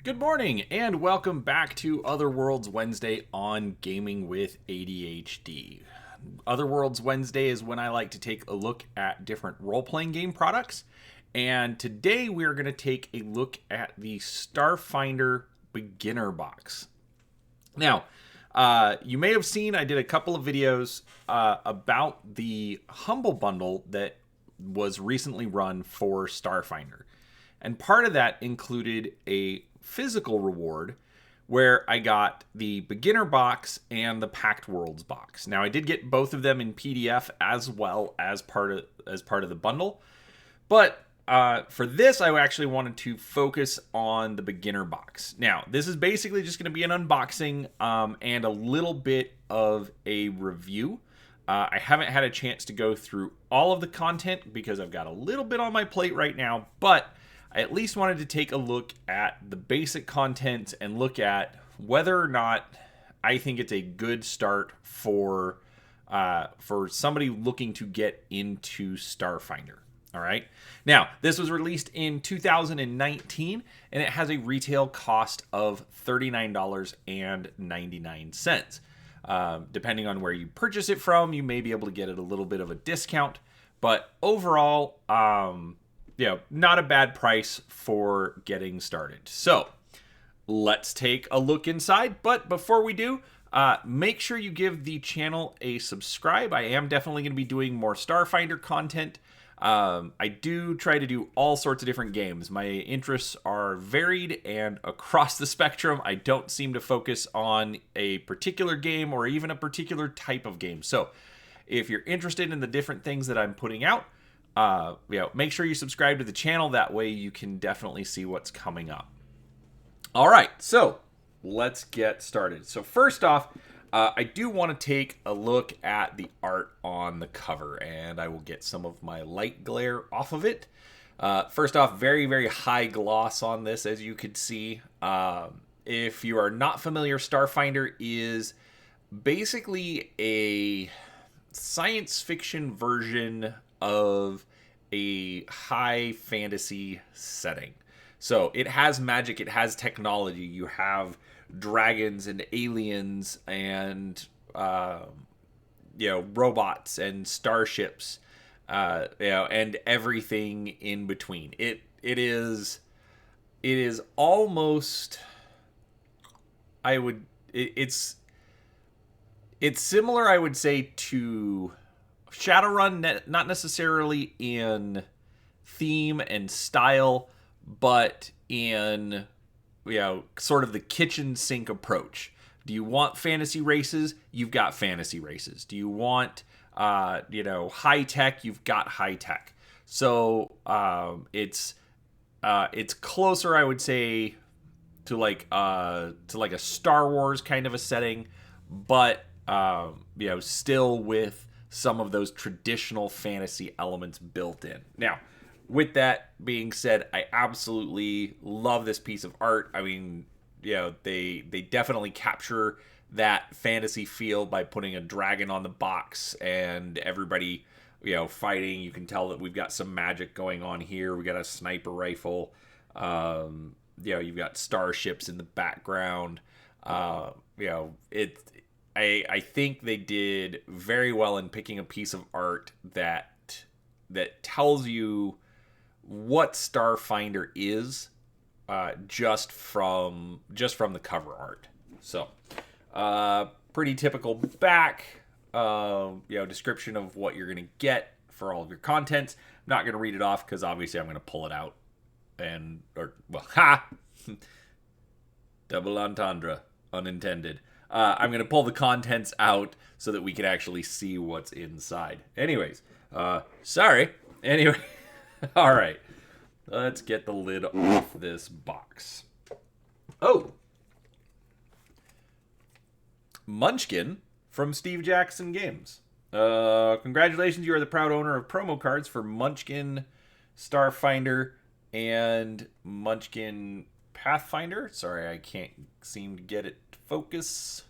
Good morning, and welcome back to Otherworlds Wednesday on Gaming with ADHD. Otherworlds Wednesday is when I like to take a look at different role-playing game products, and today we're going to take a look at the Starfinder Beginner Box. Now, you may have seen I did a couple of videos about the Humble Bundle that was recently run for Starfinder. And part of that included a physical reward where I got the beginner box and the Packed Worlds box. Now I did get both of them in PDF as well as part of the bundle, but for this I actually wanted to focus on the beginner box. Now this is basically just going to be an unboxing and a little bit of a review. I haven't had a chance to go through all of the content because I've got a little bit on my plate right now, but I at least wanted to take a look at the basic content and look at whether or not I think it's a good start for somebody looking to get into Starfinder. All right. Now, this was released in 2019, and it has a retail cost of $39.99. Depending on where you purchase it from, you may be able to get it a little bit of a discount, but overall, not a bad price for getting started. So let's take a look inside. But before we do, make sure you give the channel a subscribe. I am definitely going to be doing more Starfinder content. I do try to do all sorts of different games. My interests are varied and across the spectrum. I don't seem to focus on a particular game or even a particular type of game. So if you're interested in the different things that I'm putting out, make sure you subscribe to the channel. That way you can definitely see what's coming up. All right, so let's get started. So first off, I do want to take a look at the art on the cover, and I will get some of my light glare off of it. First off, very, very high gloss on this, as you could see. If you are not familiar, Starfinder is basically a science fiction version of a high fantasy setting. So it has magic, it has technology. You have dragons and aliens and robots and starships, and everything in between. It is almost, it's similar, I would say, to Shadowrun, not necessarily in theme and style, but in sort of the kitchen sink approach. Do you want fantasy races? You've got fantasy races. Do you want high tech? You've got high tech. So it's closer, I would say, to like a Star Wars kind of a setting, but still with some of those traditional fantasy elements built in. Now, with that being said, I absolutely love this piece of art. I mean, they definitely capture that fantasy feel by putting a dragon on the box and everybody, fighting. You can tell that we've got some magic going on here. We got a sniper rifle. You've got starships in the background. I think they did very well in picking a piece of art that tells you what Starfinder is, just from the cover art. So, pretty typical back, description of what you're gonna get for all of your content. I'm not gonna read it off because obviously I'm gonna pull it out double entendre, unintended. I'm going to pull the contents out so that we can actually see what's inside. Anyways, sorry. Anyway, all right. Let's get the lid off this box. Oh. Munchkin from Steve Jackson Games. Congratulations, you are the proud owner of promo cards for Munchkin, Starfinder, and Munchkin Pathfinder. Sorry, I can't seem to get it to focus.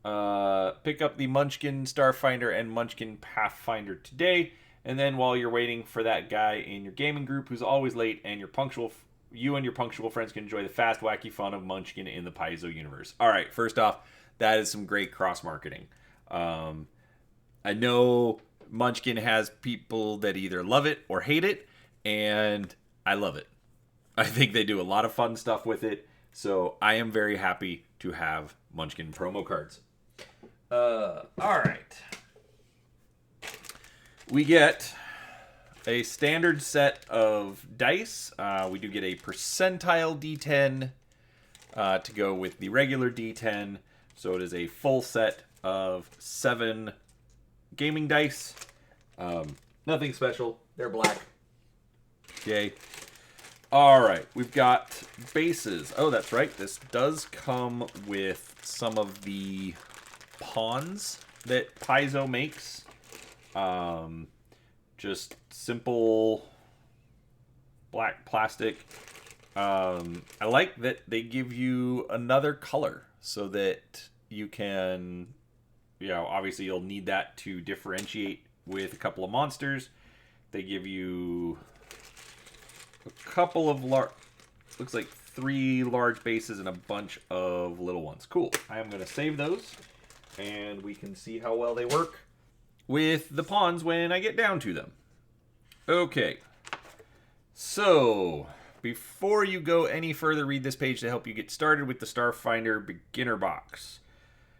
Pick up the Munchkin Starfinder and Munchkin Pathfinder today. And then while you're waiting for that guy in your gaming group who's always late and you're punctual you and your punctual friends can enjoy the fast, wacky fun of Munchkin in the Paizo universe. All right, first off, that is some great cross marketing. I know Munchkin has people that either love it or hate it, and I love it. I think they do a lot of fun stuff with it, so I am very happy to have Munchkin promo cards. All right. We get a standard set of dice. We do get a percentile D10 to go with the regular D10. So it is a full set of 7 gaming dice. Nothing special. They're black. Yay. All right. We've got bases. Oh, that's right. This does come with some of the pawns that Paizo makes. Just simple black plastic. I like that they give you another color so that you can, obviously you'll need that to differentiate with a couple of monsters. They give you a couple of looks like 3 large bases and a bunch of little ones. Cool. I am going to save those, and we can see how well they work with the pawns when I get down to them. Okay. So, before you go any further, read this page to help you get started with the Starfinder Beginner Box.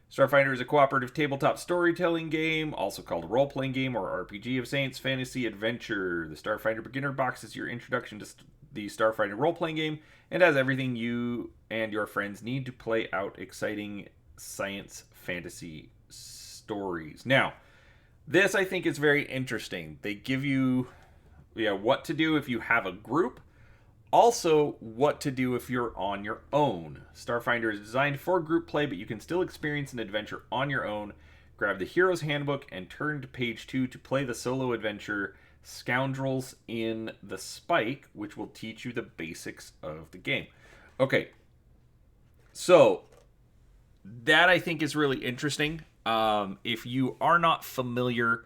Starfinder is a cooperative tabletop storytelling game, also called a role-playing game or RPG of science, fantasy, adventure. The Starfinder Beginner Box is your introduction to the Starfinder role-playing game and has everything you and your friends need to play out exciting science fantasy stories. Now, this I think is very interesting. They give you what to do if you have a group. Also, what to do if you're on your own. Starfinder is designed for group play, but you can still experience an adventure on your own. Grab the Hero's Handbook and turn to page 2 to play the solo adventure Scoundrels in the Spike, which will teach you the basics of the game. Okay, so that I think is really interesting. If you are not familiar,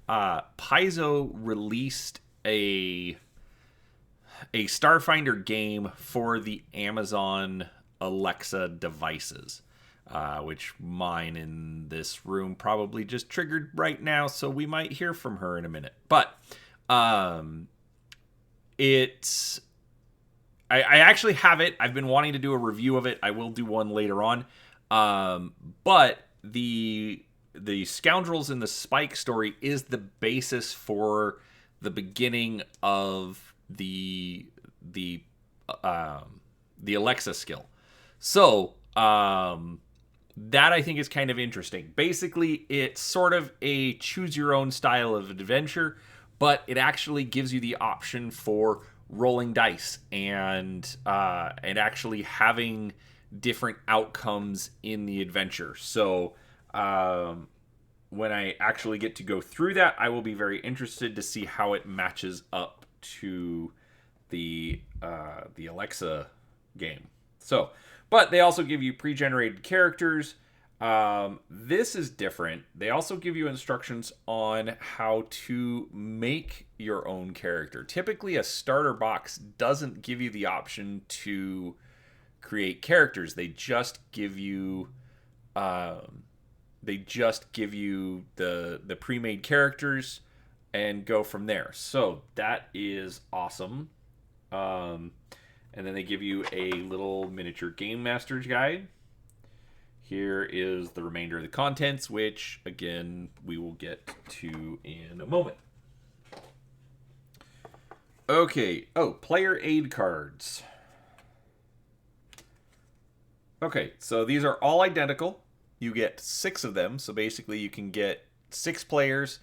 Paizo released a Starfinder game for the Amazon Alexa devices, which mine in this room probably just triggered right now, so we might hear from her in a minute. But it's... I actually have it. I've been wanting to do a review of it. I will do one later on. But the Scoundrels in the Spike story is the basis for the beginning of the Alexa skill. So that I think is kind of interesting. Basically, it's sort of a choose your own style of adventure, but it actually gives you the option for rolling dice and actually having different outcomes in the adventure. So when I actually get to go through that, I will be very interested to see how it matches up to the Alexa game. So, but they also give you pre-generated characters. This is different. They also give you instructions on how to make your own character. Typically, a starter box doesn't give you the option to create characters. They just give you the pre-made characters and go from there. So that is awesome. And then they give you a little miniature Gamemaster guide. Here is the remainder of the contents, which, again, we will get to in a moment. Okay. Oh, player aid cards. Okay, so these are all identical. You get 6 of them, so basically you can get 6 players,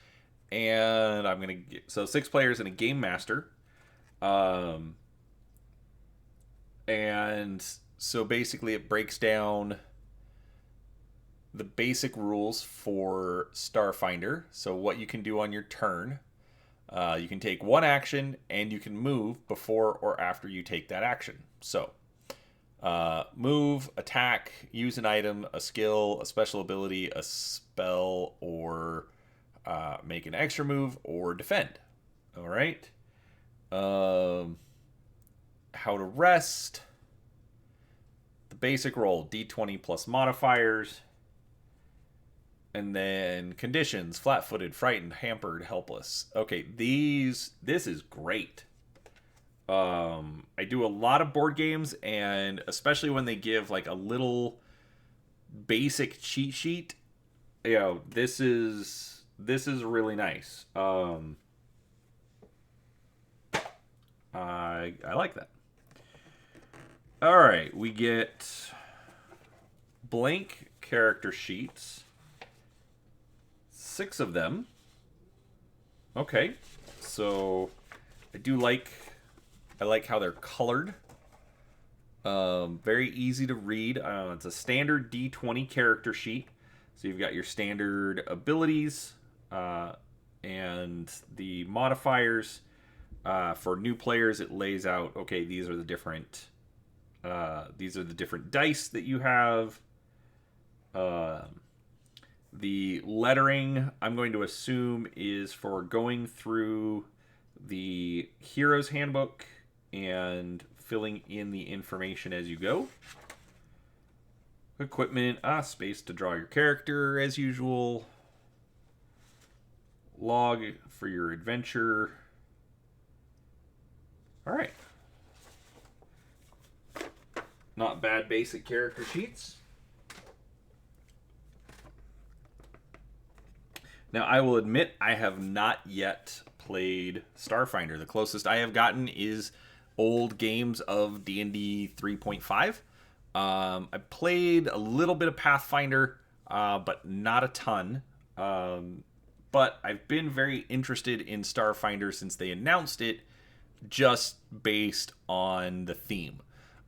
and 6 players and a Game Master. And so basically it breaks down the basic rules for Starfinder. So what you can do on your turn. You can take 1 action, and you can move before or after you take that action. So move, attack, use an item, a skill, a special ability, a spell, or make an extra move, or defend. All right. how to rest, the basic roll, d20 plus modifiers, and then conditions, flat-footed, frightened, hampered, helpless. Okay, this is great. I do a lot of board games, and especially when they give like a little basic cheat sheet, you know, this is really nice. I like that. All right, we get blank character sheets, 6 of them. Okay, so I like how they're colored. Very easy to read. It's a standard D20 character sheet. So you've got your standard abilities and the modifiers. For new players, it lays out, okay, these are the different dice that you have. The lettering, I'm going to assume, is for going through the Hero's Handbook and filling in the information as you go. Equipment, space to draw your character as usual. Log for your adventure. All right. Not bad basic character sheets. Now, I will admit I have not yet played Starfinder. The closest I have gotten is old games of D&D 3.5. I played a little bit of Pathfinder, but not a ton. But I've been very interested in Starfinder since they announced it, just based on the theme.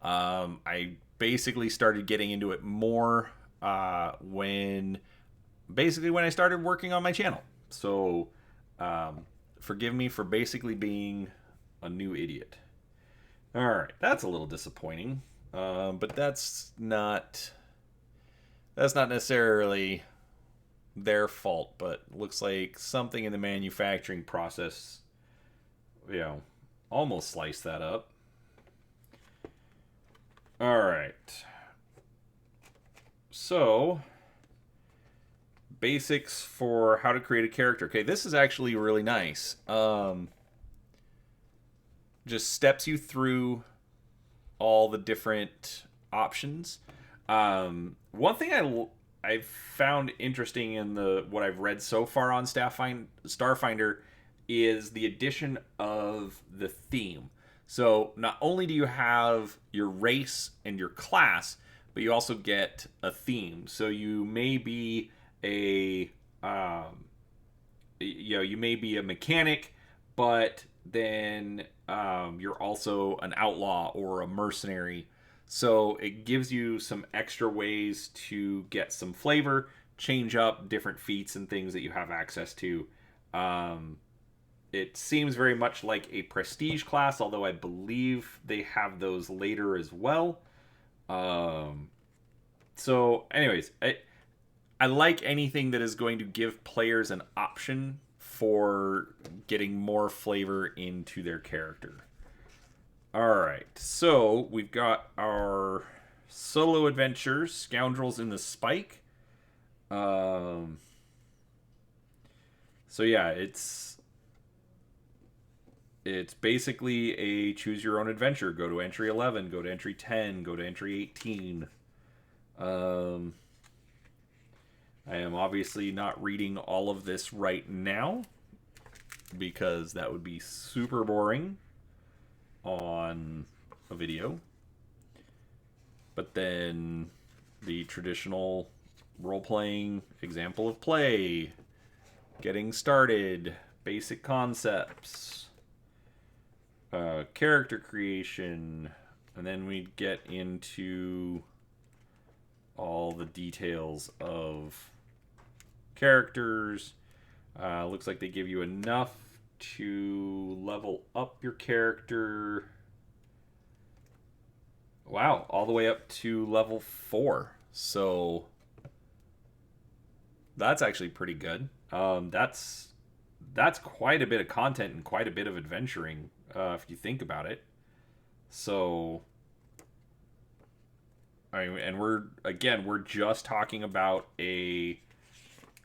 I basically started getting into it more when I started working on my channel. So forgive me for basically being a new idiot. All right, that's a little disappointing, but that's not necessarily their fault. But looks like something in the manufacturing process, you know, almost sliced that up. All right, so basics for how to create a character. Okay, this is actually really nice. Just steps you through all the different options. One thing I've found interesting in what I've read so far on Starfinder is the addition of the theme. So not only do you have your race and your class, but you also get a theme. So you may be you may be a mechanic, but then you're also an outlaw or a mercenary. So it gives you some extra ways to get some flavor, change up different feats and things that you have access to. It seems very much like a prestige class, although I believe they have those later as well. So anyways, I like anything that is going to give players an option for getting more flavor into their character. All right, so we've got our solo adventures, Scoundrels in the Spike. So yeah, it's basically a choose your own adventure. Go to entry 11, go to entry 10, go to entry 18. I am obviously not reading all of this right now because that would be super boring on a video. But then the traditional role-playing example of play, getting started, basic concepts, character creation, and then we get into all the details of characters. Looks like they give you enough to level up your character. Wow, all the way up to level 4. So that's actually pretty good. That's quite a bit of content and quite a bit of adventuring, if you think about it. So, I mean, and we're just talking about a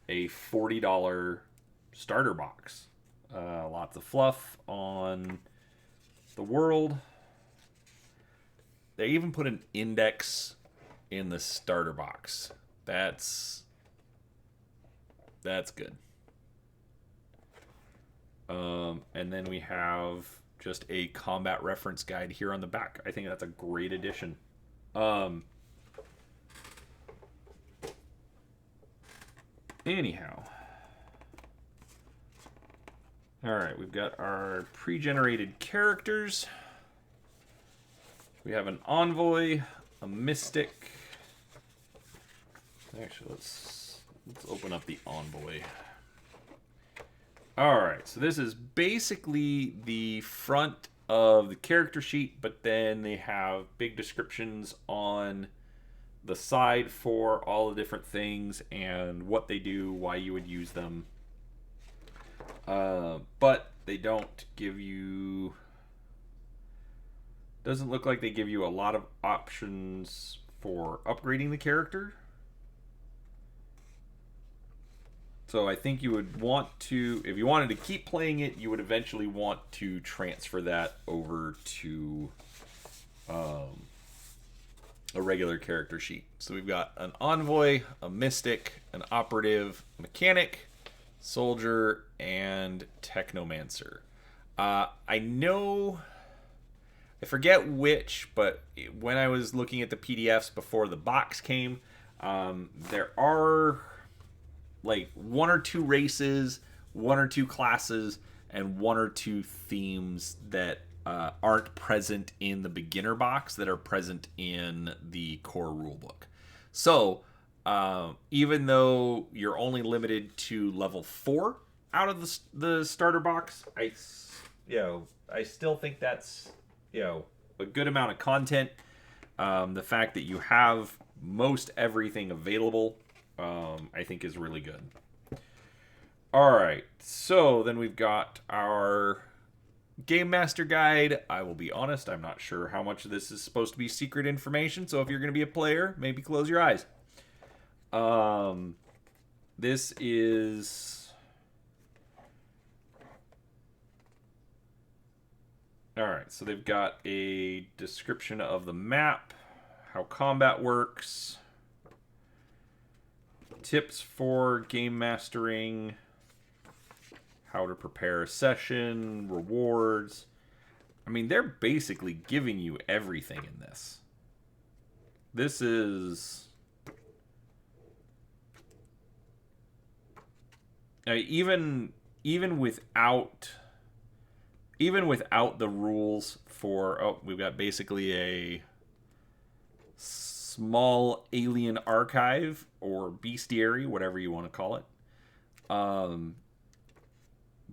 $40 starter box. Lots of fluff on the world. They even put an index in the starter box. That's good. And then we have just a combat reference guide here on the back. I think that's a great addition. Anyhow. Alright, we've got our pre-generated characters. We have an envoy, a mystic. Actually, let's open up the envoy. Alright, so this is basically the front of the character sheet, but then they have big descriptions on the side for all the different things and what they do, why you would use them. But they don't give you... Doesn't look like they give you a lot of options for upgrading the character. So I think you would want to, if you wanted to keep playing it, you would eventually want to transfer that over to a regular character sheet. So we've got an envoy, a mystic, an operative, mechanic, soldier, and technomancer. I know, I forget which, but when I was looking at the PDFs before the box came, there are like 1 or 2 races, 1 or 2 classes, and 1 or 2 themes that aren't present in the beginner box that are present in the core rulebook. So even though you're only limited to level 4 out of the starter box, I still think that's a good amount of content. The fact that you have most everything available, I think is really good. All right, so then we've got our Gamemaster guide. I will be honest, I'm not sure how much of this is supposed to be secret information, so if you're going to be a player, maybe close your eyes. This is... Alright, so they've got a description of the map, how combat works, tips for game mastering, how to prepare a session, rewards. I mean, they're basically giving you everything in this. This is... even without the rules for... we've got basically a small alien archive or bestiary, whatever you want to call it.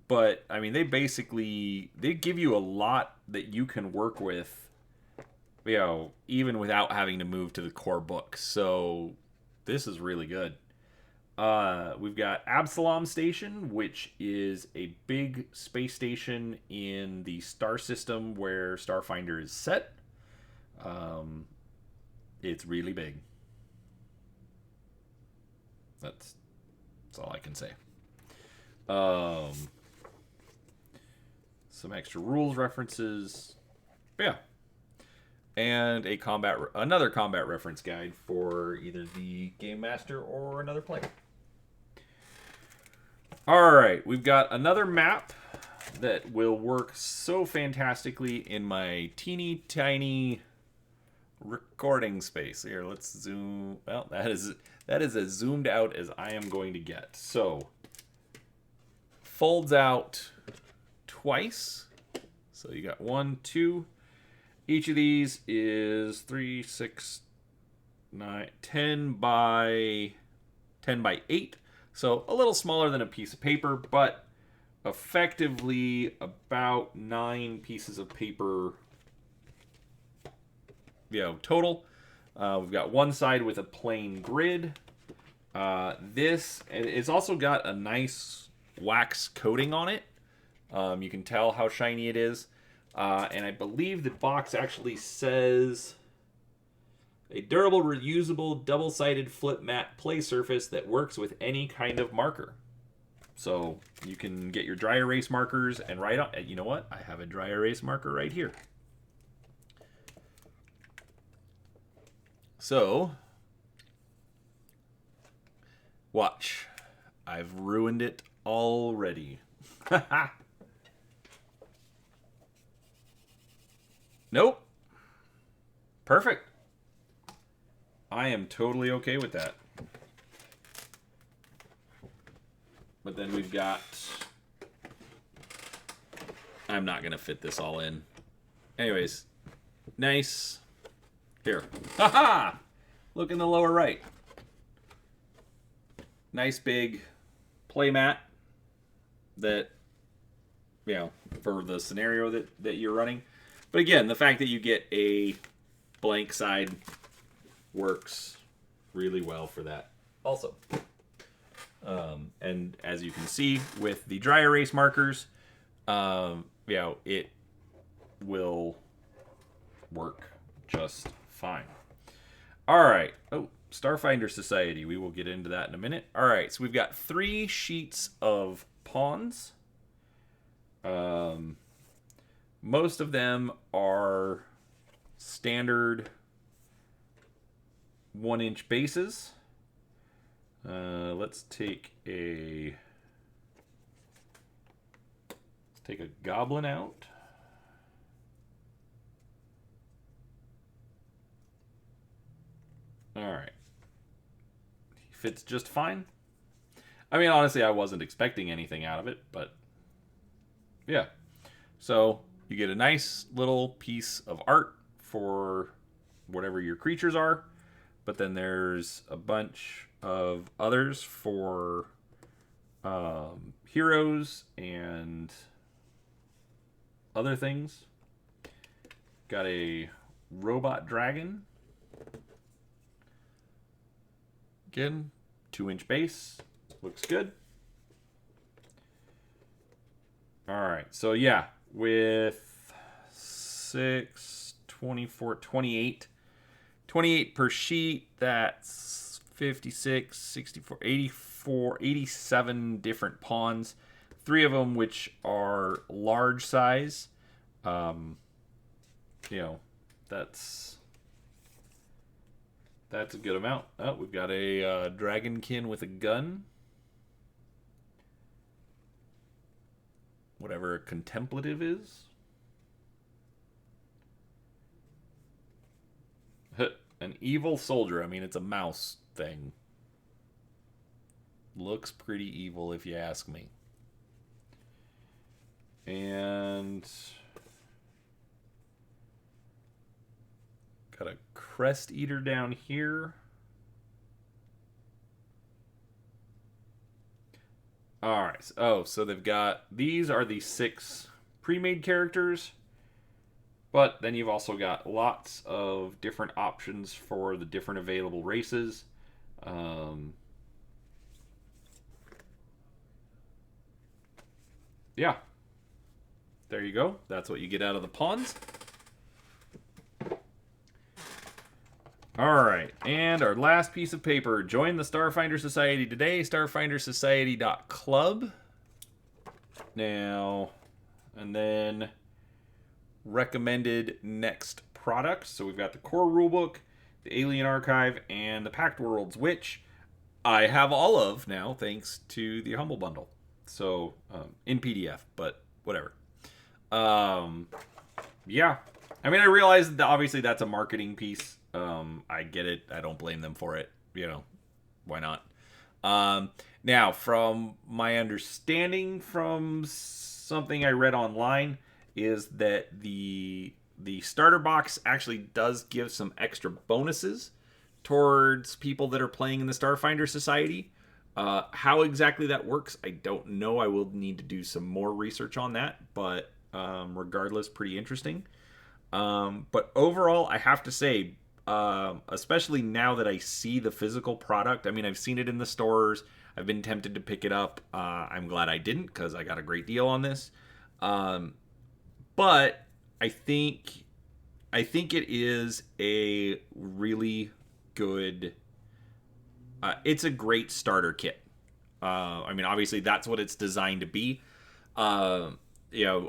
But I mean, they give you a lot that you can work with, even without having to move to the core book. So this is really good. We've got Absalom Station, which is a big space station in the star system where Starfinder is set. It's really big. That's all I can say. Some extra rules references. Yeah. And another combat reference guide for either the Game Master or another player. Alright, we've got another map that will work so fantastically in my teeny tiny recording space. Here, let's zoom. Well, that is as zoomed out as I am going to get. So, folds out twice. So you got 1, 2. Each of these is 3, 6, 9, 10 by 8. So a little smaller than a piece of paper, but effectively about 9 pieces of paper, total. We've got one side with a plain grid. It's also got a nice wax coating on it. You can tell how shiny it is. And I believe the box actually says a durable, reusable, double-sided flip mat play surface that works with any kind of marker. So you can get your dry erase markers and write on. You know what? I have a dry erase marker right here. So watch. I've ruined it already. Nope. Perfect. I am totally okay with that. But then we've got... I'm not going to fit this all in. Anyways. Nice. Here. Haha! Look in the lower right. Nice big playmat that, you know, for the scenario that you're running. But again, the fact that you get a blank side works really well for that also. And as you can see with the dry erase markers, you know, it will work just fine. All right. Oh, Starfinder Society. We will get into that in a minute. All right. So we've got 3 sheets of pawns. Most of them are standard 1-inch bases. Let's take a goblin out. All right. He fits just fine. I mean, honestly, I wasn't expecting anything out of it, but yeah. So you get a nice little piece of art for whatever your creatures are, but then there's a bunch of others for heroes and other things. Got a robot dragon. Again, 2-inch base. Looks good. Alright, so yeah, with 6, 24, 28. 28 per sheet, that's 56, 64, 84, 87 different pawns. 3 of them which are large size. You know, that's a good amount. Oh, we've got a dragonkin with a gun. Whatever a contemplative is. An evil soldier. I mean, it's a mouse thing. Looks pretty evil if you ask me. And got a crest eater down here. All right. Oh, so they've got, these are the 6 pre-made characters, but then you've also got lots of different options for the different available races. Yeah. There you go. That's what you get out of the pawns. All right, and our last piece of paper. Join the Starfinder Society today, starfindersociety.club. Now, and then recommended next products. So we've got the core rulebook, the Alien Archive, and the Packed Worlds, which I have all of now thanks to the Humble Bundle. So, in PDF, but whatever. Yeah. I mean, I realize that obviously that's a marketing piece. I get it. I don't blame them for it. You know, why not? Now, from my understanding from something I read online, is that the starter box actually does give some extra bonuses towards people that are playing in the Starfinder Society. How exactly that works, I don't know. I will need to do some more research on that, but regardless, pretty interesting. But overall, I have to say, especially now that I see the physical product, I mean, I've seen it in the stores. I've been tempted to pick it up. I'm glad I didn't because I got a great deal on this. But I think it is a really good. It's a great starter kit. I mean, obviously that's what it's designed to be. Uh,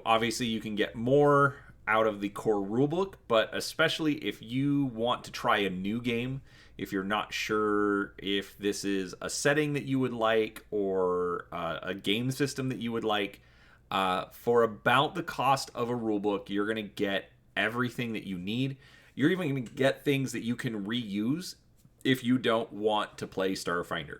obviously you can get more out of the core rulebook, but especially if you want to try a new game, if you're not sure if this is a setting that you would like or a game system that you would like, for about the cost of a rulebook, you're going to get everything that you need. You're even going to get things that you can reuse if you don't want to play Starfinder.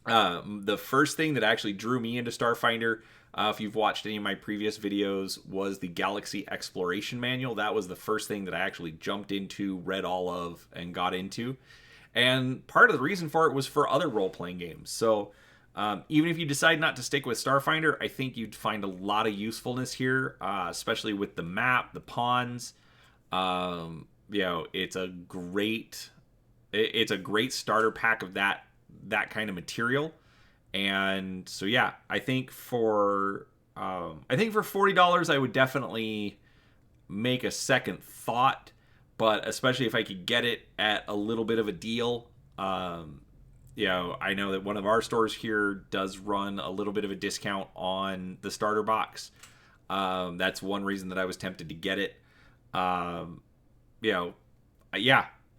The first thing that actually drew me into Starfinder, if you've watched any of my previous videos, was the Galaxy Exploration Manual. That was the first thing that I actually jumped into, read all of, and got into. And part of the reason for it was for other role-playing games. So even if you decide not to stick with Starfinder, I think you'd find a lot of usefulness here, especially with the map, the pawns. It's a great starter pack of that kind of material. And so yeah, I think for $40 I would definitely make a second thought, but especially if I could get it at a little bit of a deal. I know that one of our stores here does run a little bit of a discount on the starter box. That's one reason that I was tempted to get it.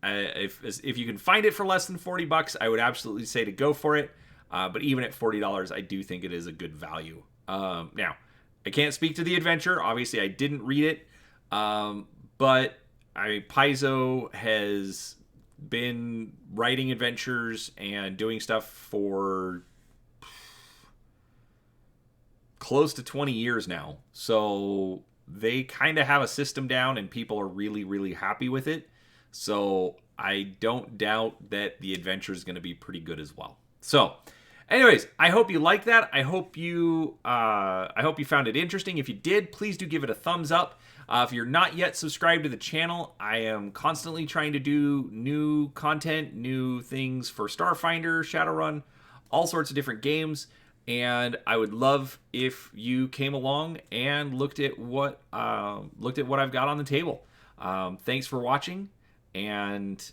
If you can find it for less than $40, I would absolutely say to go for it. But even at $40, I do think it is a good value. Now, I can't speak to the adventure. Obviously, I didn't read it. But Paizo has been writing adventures and doing stuff for close to 20 years now. So they kind of have a system down and people are really, really happy with it. So I don't doubt that the adventure is going to be pretty good as well. So anyways, I hope you like that. I hope you found it interesting. If you did, please do give it a thumbs up. If you're not yet subscribed to the channel, I am constantly trying to do new content, new things for Starfinder, Shadowrun, all sorts of different games. And I would love if you came along and looked at what I've got on the table. Thanks for watching, and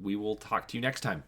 we will talk to you next time.